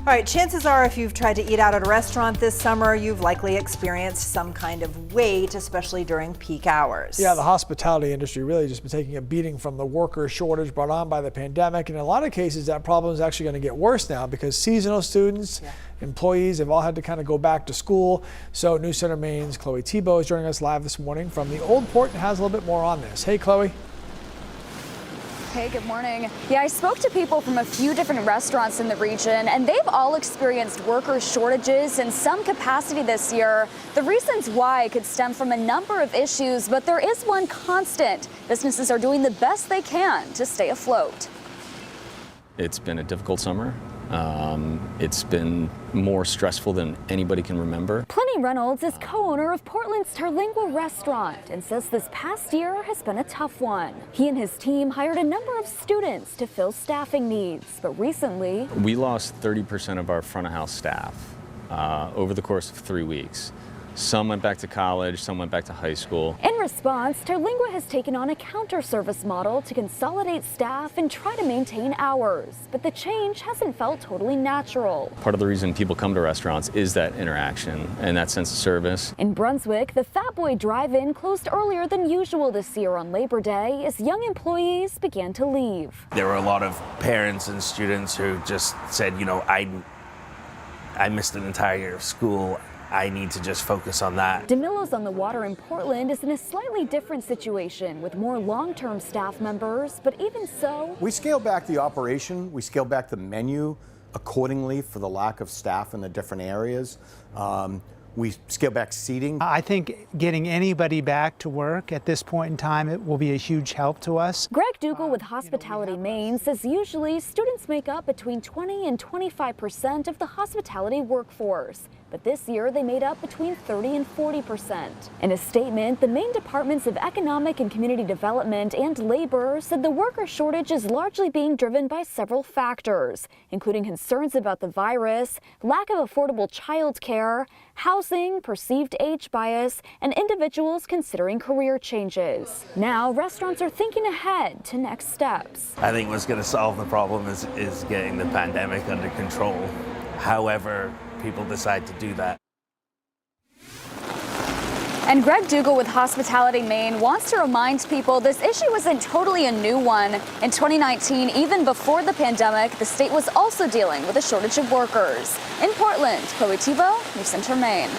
All right, chances are if you've tried to eat out at a restaurant this summer, you've likely experienced some kind of wait, especially during peak hours. Yeah, the hospitality industry really just been taking a beating from the worker shortage brought on by the pandemic. And in a lot of cases, that problem is actually going to get worse now because seasonal students, employees have all had to kind of go back to school. So News Center Maine's Chloe Tebow is joining us live this morning from the Old Port and has a little bit more on this. Hey, Chloe. Hey, good morning. Yeah, I spoke to people from a few different restaurants in the region, and they've all experienced worker shortages in some capacity this year. The reasons why could stem from a number of issues, but there is one constant. Businesses are doing the best they can to stay afloat. It's been a difficult summer. It's been more stressful than anybody can remember. Plenty Reynolds is co-owner of Portland's Terlingua restaurant and says this past year has been a tough one. He and his team hired a number of students to fill staffing needs, but recently We lost 30% of our front of house staff over the course of 3 weeks. Some went back to college, some went back to high school. In response, Terlingua has taken on a counter-service model to consolidate staff and try to maintain hours. But the change hasn't felt totally natural. Part of the reason people come to restaurants is that interaction and that sense of service. In Brunswick, the Fat Boy Drive-In closed earlier than usual this year on Labor Day as young employees began to leave. There were a lot of parents and students who just said, you know, I missed an entire year of school. I need to just focus on that. DeMillo's on the Water in Portland is in a slightly different situation with more long-term staff members, but even so, we scaled back the operation, we scaled back the menu accordingly for the lack of staff in the different areas. We scaled back seating. I think getting anybody back to work at this point in time, it will be a huge help to us. Greg Dougal with Hospitality Maine says usually students make up between 20 and 25% of the hospitality workforce. But this year they made up between 30 and 40%. In a statement, the Maine Departments of Economic and Community Development and Labor said the worker shortage is largely being driven by several factors, including concerns about the virus, lack of affordable childcare, housing, perceived age bias, and individuals considering career changes. Now, restaurants are thinking ahead to next steps. I think what's going to solve the problem is getting the pandemic under control. However people decide to do that. And Greg Dougal with Hospitality Maine wants to remind people this issue isn't totally a new one. In 2019, even before the pandemic, the state was also dealing with a shortage of workers. In Portland, Chloe Tebow, News Center, Maine.